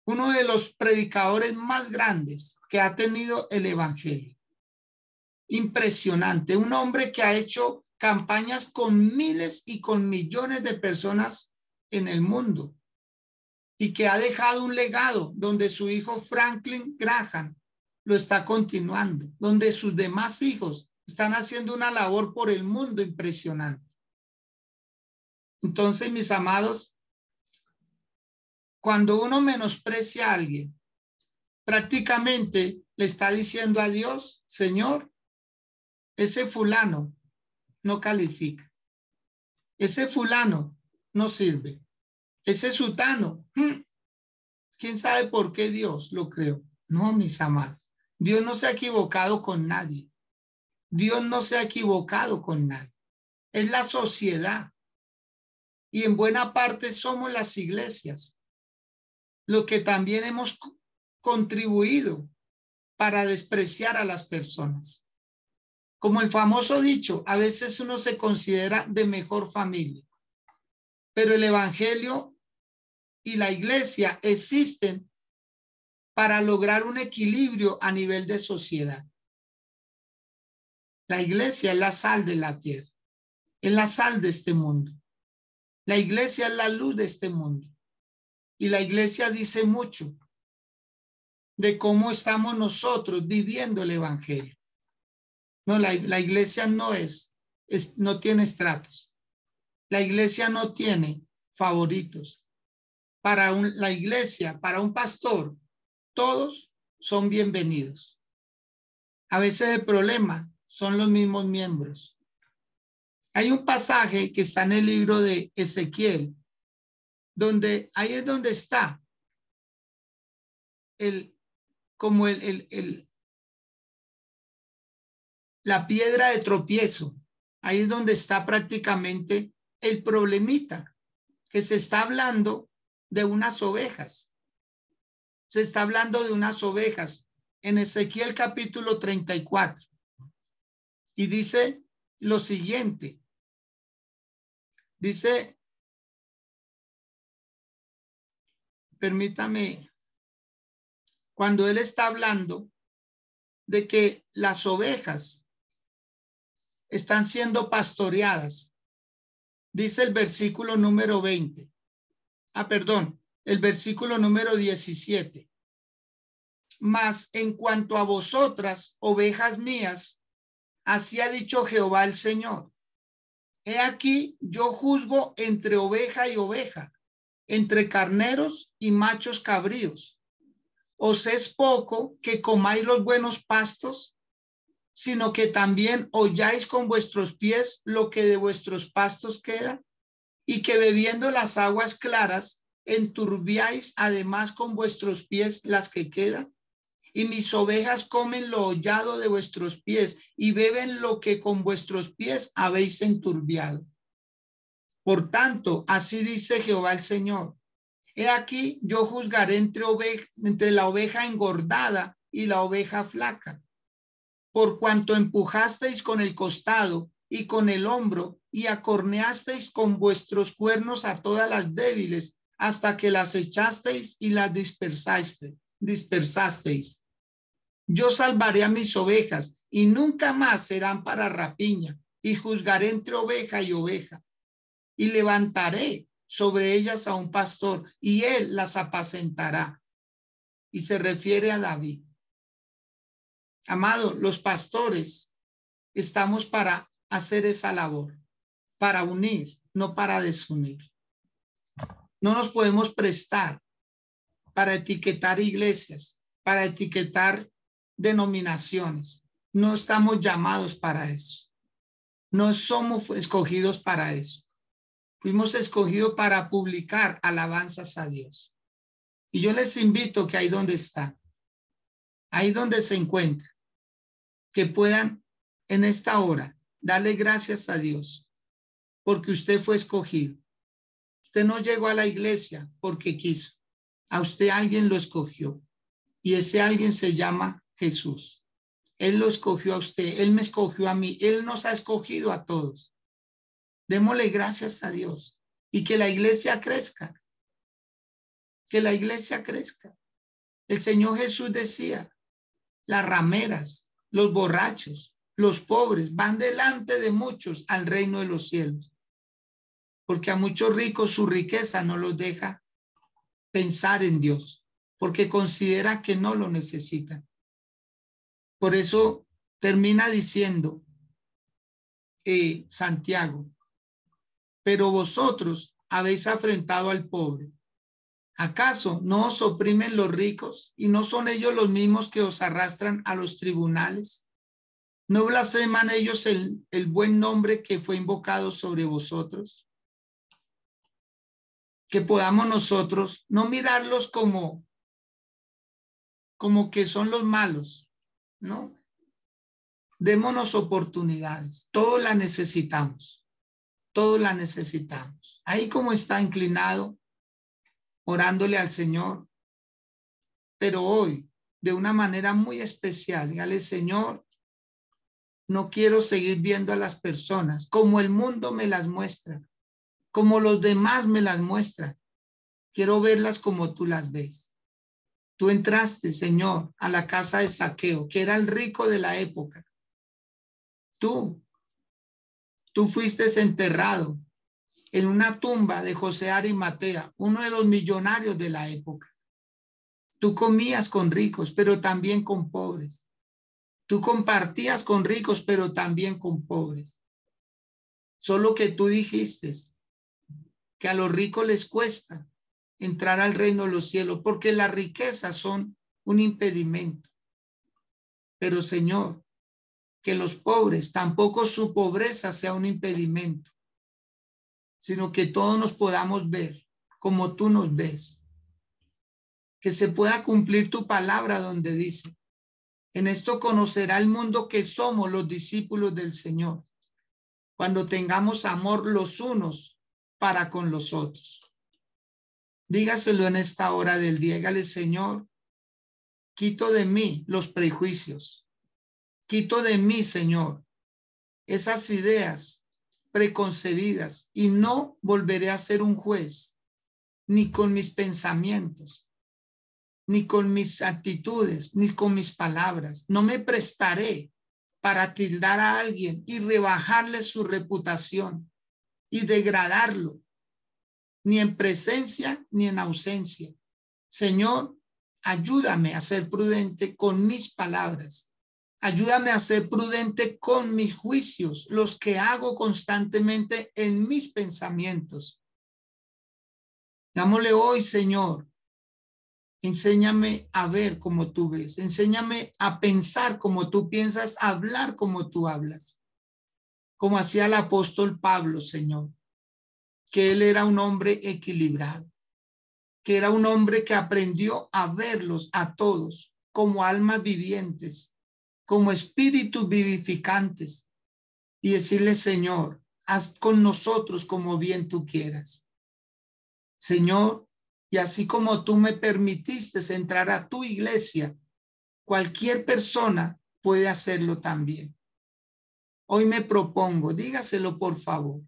[SPEAKER 1] uno de los predicadores más grandes que ha tenido el evangelio. Impresionante, un hombre que ha hecho campañas con miles y con millones de personas en el mundo y que ha dejado un legado donde su hijo Franklin Graham lo está continuando, donde sus demás hijos están haciendo una labor por el mundo impresionante. Entonces, mis amados, cuando uno menosprecia a alguien, prácticamente le está diciendo a Dios, Señor, ese fulano no califica, ese fulano no sirve, ese sutano, ¿quién sabe por qué Dios lo creó? No, mis amados, Dios no se ha equivocado con nadie. Dios no se ha equivocado con nadie. Es la sociedad. Y en buena parte somos las iglesias, lo que también hemos contribuido para despreciar a las personas. Como el famoso dicho, a veces uno se considera de mejor familia, pero el evangelio y la iglesia existen para lograr un equilibrio a nivel de sociedad. La iglesia es la sal de la tierra, es la sal de este mundo. La iglesia es la luz de este mundo. Y la iglesia dice mucho de cómo estamos nosotros viviendo el evangelio. No, la iglesia no tiene estratos. La iglesia no tiene favoritos. Para la iglesia, para un pastor, todos son bienvenidos. A veces el problema son los mismos miembros. Hay un pasaje que está en el libro de Ezequiel, donde ahí es donde está la piedra de tropiezo. Ahí es donde está prácticamente el problemita, que se está hablando de unas ovejas. Se está hablando de unas ovejas en Ezequiel capítulo 34. Y dice lo siguiente. Dice, permítame, cuando él está hablando de que las ovejas están siendo pastoreadas, dice el versículo número 20. El versículo número 17. Mas en cuanto a vosotras, ovejas mías, así ha dicho Jehová el Señor. He aquí, yo juzgo entre oveja y oveja, entre carneros y machos cabríos. ¿Os es poco que comáis los buenos pastos, sino que también holláis con vuestros pies lo que de vuestros pastos queda? Y que bebiendo las aguas claras, enturbiáis además con vuestros pies las que quedan. Y mis ovejas comen lo hollado de vuestros pies y beben lo que con vuestros pies habéis enturbiado. Por tanto, así dice Jehová el Señor. He aquí, yo juzgaré entre la oveja engordada y la oveja flaca, por cuanto empujasteis con el costado y con el hombro y acorneasteis con vuestros cuernos a todas las débiles, hasta que las echasteis y las dispersasteis. Yo salvaré a mis ovejas y nunca más serán para rapiña, y juzgaré entre oveja y oveja, y levantaré sobre ellas a un pastor, y él las apacentará. Y se refiere a David. Amado, los pastores estamos para hacer esa labor, para unir, no para desunir. No nos podemos prestar para etiquetar iglesias, para etiquetar denominaciones. No estamos llamados para eso. No somos escogidos para eso. Fuimos escogidos para publicar alabanzas a Dios. Y yo les invito que ahí donde están, ahí donde se encuentran, que puedan en esta hora darle gracias a Dios porque usted fue escogido. Usted no llegó a la iglesia porque quiso. A usted alguien lo escogió y ese alguien se llama Jesús. Él lo escogió a usted, él me escogió a mí, él nos ha escogido a todos. Démosle gracias a Dios y que la iglesia crezca. Que la iglesia crezca. El Señor Jesús decía, las rameras, los borrachos, los pobres van delante de muchos al reino de los cielos. Porque a muchos ricos su riqueza no los deja pensar en Dios, porque considera que no lo necesitan. Por eso termina diciendo Santiago, pero vosotros habéis afrentado al pobre. ¿Acaso no os oprimen los ricos y no son ellos los mismos que os arrastran a los tribunales? ¿No blasfeman ellos el buen nombre que fue invocado sobre vosotros? Que podamos nosotros no mirarlos como que son los malos, ¿no? Démonos oportunidades, todos la necesitamos, todos la necesitamos. Ahí como está inclinado, orándole al Señor, pero hoy de una manera muy especial, dígale, Señor, no quiero seguir viendo a las personas como el mundo me las muestra, como los demás me las muestran. Quiero verlas como tú las ves. Tú entraste, Señor, a la casa de Zaqueo, que era el rico de la época. Tú fuiste enterrado en una tumba de José Arimatea, uno de los millonarios de la época. Tú comías con ricos, pero también con pobres. Tú compartías con ricos, pero también con pobres. Solo que tú dijiste que a los ricos les cuesta entrar al reino de los cielos porque las riquezas son un impedimento. Pero Señor, que los pobres, tampoco su pobreza sea un impedimento, sino que todos nos podamos ver como tú nos ves. Que se pueda cumplir tu palabra donde dice, en esto conocerá el mundo que somos los discípulos del Señor, cuando tengamos amor los unos para con los otros. Dígaselo en esta hora del día, dígale, Señor, quito de mí los prejuicios, quito de mí, Señor, esas ideas preconcebidas y no volveré a ser un juez, ni con mis pensamientos, ni con mis actitudes, ni con mis palabras. No me prestaré para tildar a alguien y rebajarle su reputación y degradarlo, ni en presencia ni en ausencia. Señor, ayúdame a ser prudente con mis palabras. Ayúdame a ser prudente con mis juicios, los que hago constantemente en mis pensamientos. Dámosle hoy, Señor, enséñame a ver como tú ves, enséñame a pensar como tú piensas, a hablar como tú hablas, como hacía el apóstol Pablo, Señor, que él era un hombre equilibrado, que era un hombre que aprendió a verlos a todos como almas vivientes, como espíritus vivificantes y decirle, Señor, haz con nosotros como bien tú quieras. Señor, y así como tú me permitiste entrar a tu iglesia, Cualquier persona puede hacerlo también. Hoy me propongo, dígaselo por favor,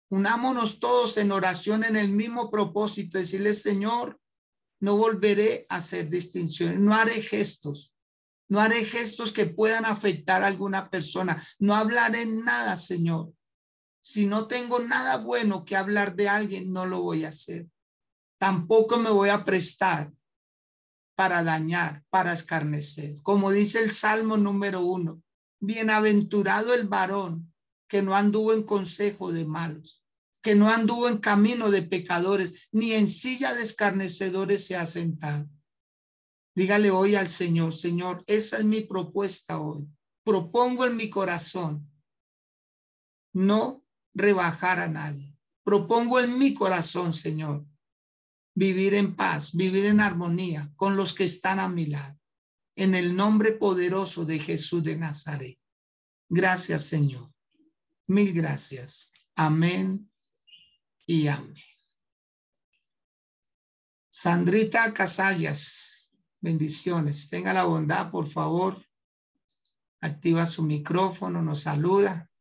[SPEAKER 1] unámonos todos en oración en el mismo propósito, decirle, Señor, no volveré a hacer distinciones, no haré gestos. No haré gestos que puedan afectar a alguna persona. No hablaré nada, Señor. Si no tengo nada bueno que hablar de alguien, no lo voy a hacer. Tampoco me voy a prestar para dañar, para escarnecer. Como dice el Salmo número 1, bienaventurado el varón que no anduvo en consejo de malos, que no anduvo en camino de pecadores, ni en silla de escarnecedores se ha sentado. Dígale hoy al Señor, Señor, esa es mi propuesta hoy. Propongo en mi corazón no rebajar a nadie. Propongo en mi corazón, Señor, vivir en paz, vivir en armonía con los que están a mi lado. En el nombre poderoso de Jesús de Nazaret. Gracias, Señor. Mil gracias. Amén y amén. Sandrita Casallas, bendiciones. Tenga la bondad, por favor. Activa su micrófono, nos saluda.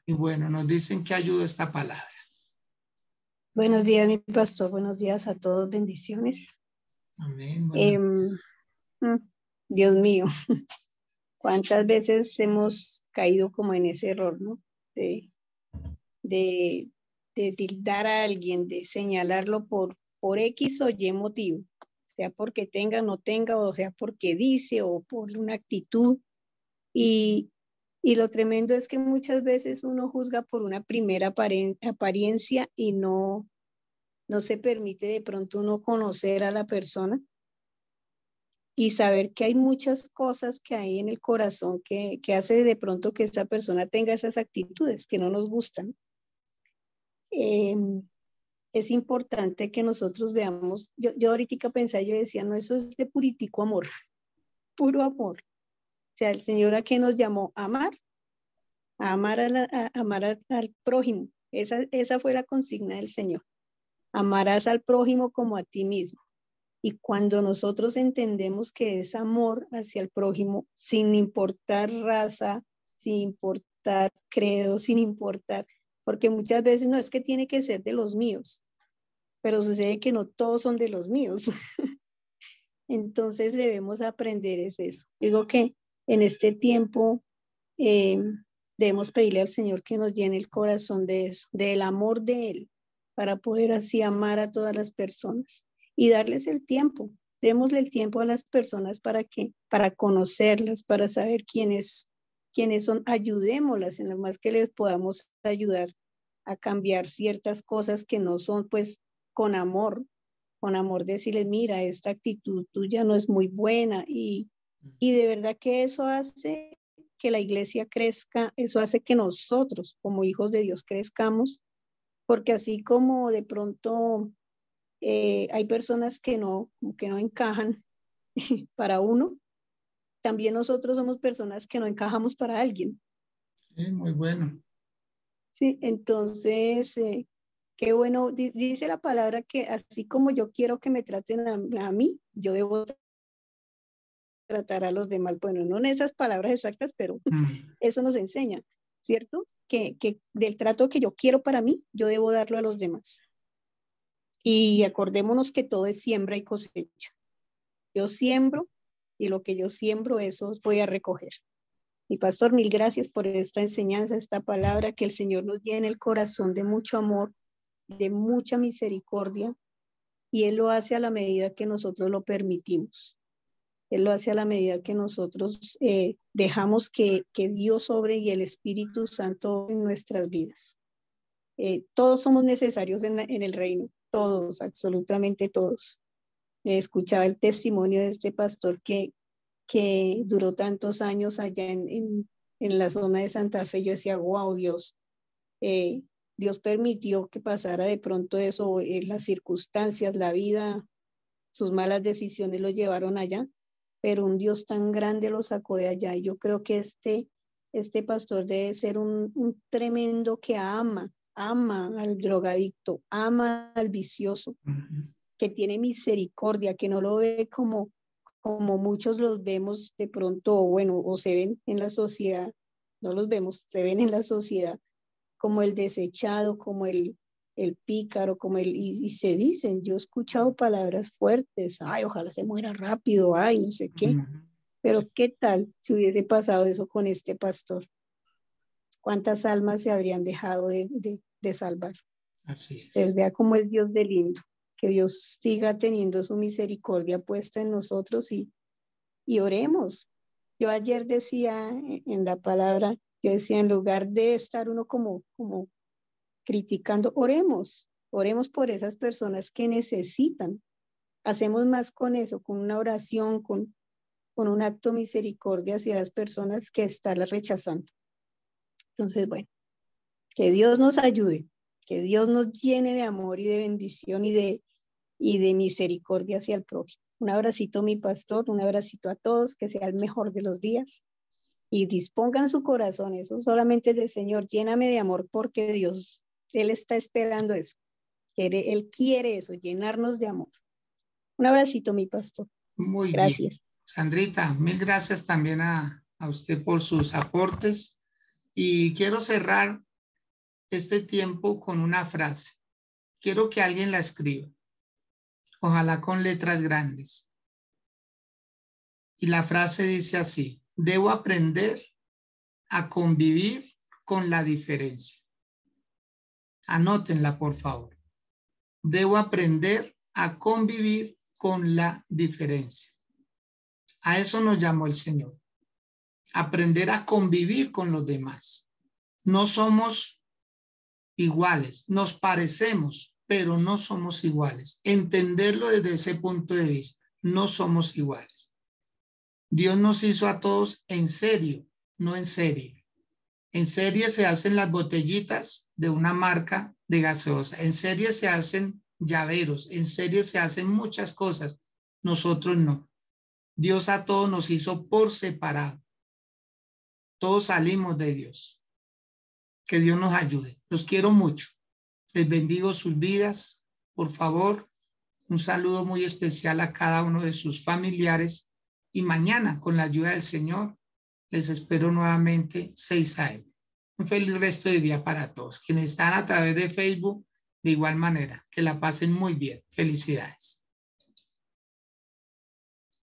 [SPEAKER 1] Y bueno, nos dicen que ayuda esta palabra.
[SPEAKER 3] Buenos días, mi pastor. Buenos días a todos. Bendiciones.
[SPEAKER 1] Amén. Bueno.
[SPEAKER 3] Dios mío, cuántas veces hemos caído como en ese error, ¿no? De tildar a alguien, de señalarlo por X o Y motivo, sea porque tenga o no tenga, o sea porque dice o por una actitud. Y lo tremendo es que muchas veces uno juzga por una primera apariencia y no se permite de pronto uno conocer a la persona y saber que hay muchas cosas que hay en el corazón que hace de pronto que esa persona tenga esas actitudes que no nos gustan. Es importante que nosotros veamos, yo ahorita pensaba, yo decía, no, eso es de puritico amor, puro amor. O sea, el Señor a qué nos llamó a amar, amar al prójimo. Esa fue la consigna del Señor. Amarás al prójimo como a ti mismo. Y cuando nosotros entendemos que es amor hacia el prójimo, sin importar raza, sin importar credo, sin importar, porque muchas veces no es que tiene que ser de los míos, pero sucede que no todos son de los míos. Entonces debemos aprender es eso. Digo que en este tiempo debemos pedirle al Señor que nos llene el corazón de eso, del amor de Él, para poder así amar a todas las personas y darles el tiempo. Démosle el tiempo a las personas para conocerlas, para saber quiénes son. Ayudémoslas en lo más que les podamos ayudar a cambiar ciertas cosas que no son, pues, con amor decirles, mira, esta actitud tuya no es muy buena, y de verdad que eso hace que la iglesia crezca, eso hace que nosotros como hijos de Dios crezcamos, porque así como de pronto hay personas que no encajan para uno, también nosotros somos personas que no encajamos para alguien.
[SPEAKER 1] Sí, muy bueno.
[SPEAKER 3] Sí, entonces, qué bueno, dice la palabra que así como yo quiero que me traten a mí, yo debo tratar a los demás. Bueno, no en esas palabras exactas, pero eso nos enseña, ¿cierto? Que del trato que yo quiero para mí, yo debo darlo a los demás. Y acordémonos que todo es siembra y cosecha. Yo siembro y lo que yo siembro, eso voy a recoger. Mi pastor, mil gracias por esta enseñanza, esta palabra, que el Señor nos llene el corazón de mucho amor, de mucha misericordia, y Él lo hace a la medida que nosotros lo permitimos. Él lo hace a la medida que nosotros dejamos que Dios obre y el Espíritu Santo en nuestras vidas. Todos somos necesarios en el reino, todos, absolutamente todos. Escuchaba el testimonio de este pastor que duró tantos años allá en la zona de Santa Fe. Yo decía, wow, Dios, Dios permitió que pasara de pronto eso, las circunstancias, la vida, sus malas decisiones lo llevaron allá, pero un Dios tan grande lo sacó de allá. Y yo creo que este pastor debe ser un tremendo que ama al drogadicto, ama al vicioso, que tiene misericordia, que no lo ve como como muchos los vemos de pronto, o se ven en la sociedad, no los vemos, se ven en la sociedad, como el desechado, como el pícaro, y se dicen, yo he escuchado palabras fuertes, ay, ojalá se muera rápido, ay, no sé qué, pero ¿qué tal si hubiese pasado eso con este pastor? ¿Cuántas almas se habrían dejado de salvar?
[SPEAKER 1] Así es.
[SPEAKER 3] Entonces vea cómo es Dios de lindo, que Dios siga teniendo su misericordia puesta en nosotros y oremos. Yo ayer decía en la palabra, yo decía, en lugar de estar uno como criticando, oremos por esas personas que necesitan. Hacemos más con eso, con una oración, con un acto de misericordia hacia las personas que estarlas rechazando. Entonces, bueno, que Dios nos ayude, que Dios nos llene de amor y de bendición y de misericordia hacia el prójimo. Un abracito, mi pastor, un abracito a todos, que sea el mejor de los días. Y dispongan su corazón, eso solamente es del Señor, lléname de amor porque Dios, Él está esperando eso. Él quiere eso, llenarnos de amor. Un abracito, mi pastor.
[SPEAKER 1] Muy
[SPEAKER 3] Gracias.
[SPEAKER 1] bien. Sandrita, mil gracias también a usted por sus aportes. Y quiero cerrar este tiempo con una frase. Quiero que alguien la escriba, ojalá con letras grandes. Y la frase dice así: debo aprender a convivir con la diferencia. Anótenla, por favor. Debo aprender a convivir con la diferencia. A eso nos llamó el Señor. Aprender a convivir con los demás. No somos iguales, nos parecemos, pero no somos iguales. Entenderlo desde ese punto de vista. No somos iguales. Dios nos hizo a todos en serio, no en serie. En serie se hacen las botellitas de una marca de gaseosa. En serie se hacen llaveros. En serie se hacen muchas cosas. Nosotros no. Dios a todos nos hizo por separado. Todos salimos de Dios. Que Dios nos ayude. Los quiero mucho. Les bendigo sus vidas. Por favor, un saludo muy especial a cada uno de sus familiares. Y mañana, con la ayuda del Señor, les espero nuevamente 6 a.m. Un feliz resto de día para todos. Quienes están a través de Facebook, de igual manera, que la pasen muy bien. Felicidades.